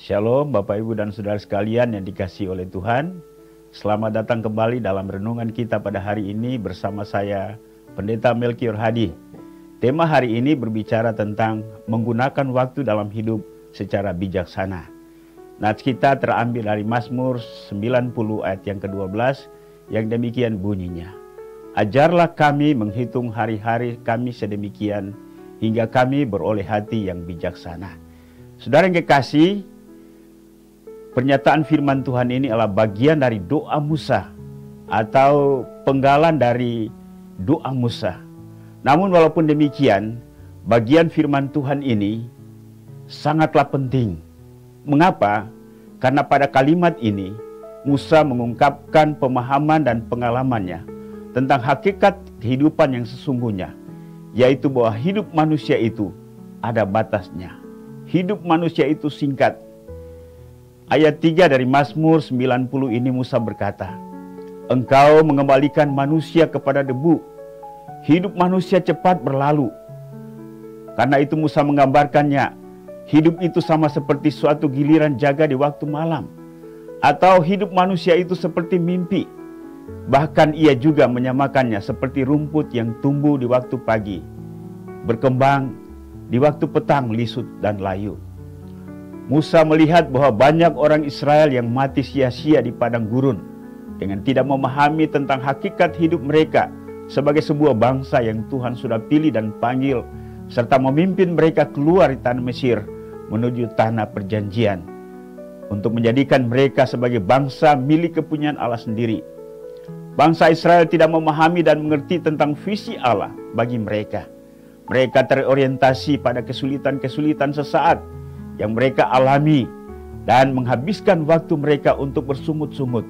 Shalom Bapak Ibu dan Saudara sekalian yang dikasihi oleh Tuhan. Selamat datang kembali dalam renungan kita pada hari ini bersama saya Pendeta Melkior Hadi. Tema hari ini berbicara tentang menggunakan waktu dalam hidup secara bijaksana. Nats kita terambil dari Mazmur 90 ayat yang ke-12 yang demikian bunyinya. Ajarlah kami menghitung hari-hari kami sedemikian hingga kami beroleh hati yang bijaksana. Saudara yang kekasih, pernyataan firman Tuhan ini adalah bagian dari doa Musa atau penggalan dari doa Musa. Namun walaupun demikian, bagian firman Tuhan ini sangatlah penting. Mengapa? Karena pada kalimat ini Musa mengungkapkan pemahaman dan pengalamannya tentang hakikat kehidupan yang sesungguhnya, yaitu bahwa hidup manusia itu ada batasnya. Hidup manusia itu singkat. Ayat 3 dari Mazmur 90 ini Musa berkata, Engkau mengembalikan manusia kepada debu. Hidup manusia cepat berlalu. Karena itu Musa menggambarkannya, hidup itu sama seperti suatu giliran jaga di waktu malam. Atau hidup manusia itu seperti mimpi. Bahkan ia juga menyamakannya seperti rumput yang tumbuh di waktu pagi, berkembang di waktu petang lisut dan layu. Musa melihat bahwa banyak orang Israel yang mati sia-sia di padang gurun dengan tidak memahami tentang hakikat hidup mereka sebagai sebuah bangsa yang Tuhan sudah pilih dan panggil serta memimpin mereka keluar di tanah Mesir menuju tanah perjanjian untuk menjadikan mereka sebagai bangsa milik kepunyaan Allah sendiri. Bangsa Israel tidak memahami dan mengerti tentang visi Allah bagi mereka. Mereka terorientasi pada kesulitan-kesulitan sesaat yang mereka alami dan menghabiskan waktu mereka untuk bersungut-sungut,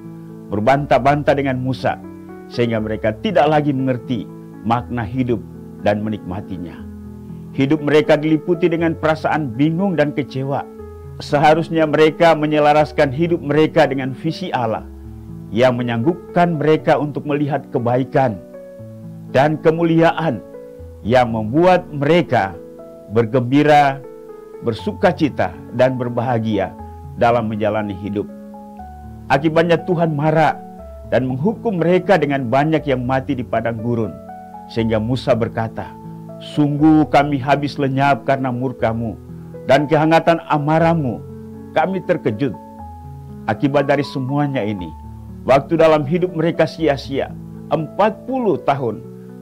berbantah-bantah dengan Musa, sehingga mereka tidak lagi mengerti makna hidup dan menikmatinya. Hidup mereka diliputi dengan perasaan bingung dan kecewa. Seharusnya mereka menyelaraskan hidup mereka dengan visi Allah yang menyanggupkan mereka untuk melihat kebaikan dan kemuliaan yang membuat mereka bergembira, bersukacita dan berbahagia dalam menjalani hidup. Akibatnya Tuhan marah dan menghukum mereka dengan banyak yang mati di padang gurun. Sehingga Musa berkata, sungguh kami habis lenyap karena murka-Mu dan kehangatan amarah-Mu. Kami terkejut. Akibat dari semuanya ini, waktu dalam hidup mereka sia-sia. 40 tahun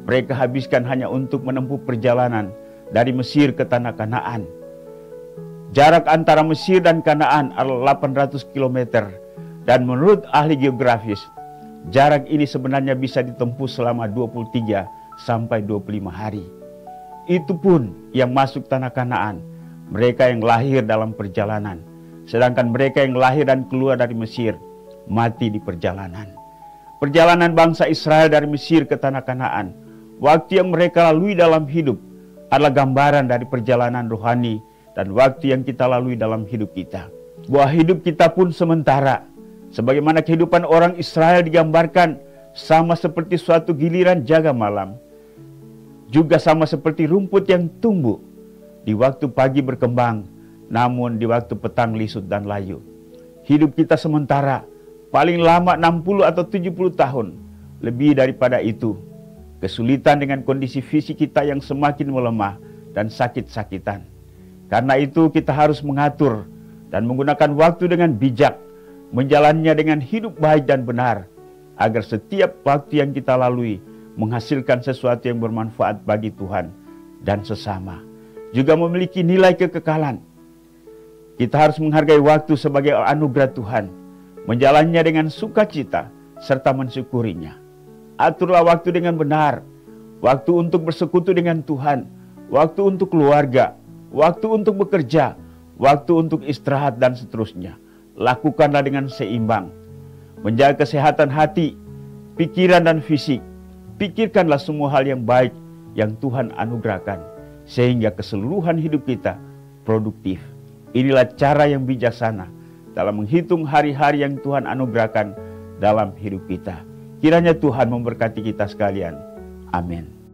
mereka habiskan hanya untuk menempuh perjalanan dari Mesir ke tanah Kanaan. Jarak antara Mesir dan Kanaan adalah 800 km. Dan menurut ahli geografis, jarak ini sebenarnya bisa ditempuh selama 23 sampai 25 hari. Itu pun yang masuk tanah Kanaan, mereka yang lahir dalam perjalanan. Sedangkan mereka yang lahir dan keluar dari Mesir, mati di perjalanan. Perjalanan bangsa Israel dari Mesir ke tanah Kanaan, waktu yang mereka lalui dalam hidup adalah gambaran dari perjalanan rohani dan waktu yang kita lalui dalam hidup kita. Bahwa hidup kita pun sementara. Sebagaimana kehidupan orang Israel digambarkan sama seperti suatu giliran jaga malam. Juga sama seperti rumput yang tumbuh. Di waktu pagi berkembang, namun di waktu petang lisut dan layu. Hidup kita sementara, paling lama 60 atau 70 tahun. Lebih daripada itu, kesulitan dengan kondisi fisik kita yang semakin melemah dan sakit-sakitan. Karena itu kita harus mengatur dan menggunakan waktu dengan bijak, menjalannya dengan hidup baik dan benar, agar setiap waktu yang kita lalui menghasilkan sesuatu yang bermanfaat bagi Tuhan dan sesama, juga memiliki nilai kekekalan. Kita harus menghargai waktu sebagai anugerah Tuhan, menjalannya dengan sukacita serta mensyukurinya. Aturlah waktu dengan benar, waktu untuk bersekutu dengan Tuhan, waktu untuk keluarga, waktu untuk bekerja, waktu untuk istirahat dan seterusnya. Lakukanlah dengan seimbang. Menjaga kesehatan hati, pikiran dan fisik. Pikirkanlah semua hal yang baik yang Tuhan anugerahkan, sehingga keseluruhan hidup kita produktif. Inilah cara yang bijaksana dalam menghitung hari-hari yang Tuhan anugerahkan dalam hidup kita. Kiranya Tuhan memberkati kita sekalian. Amin.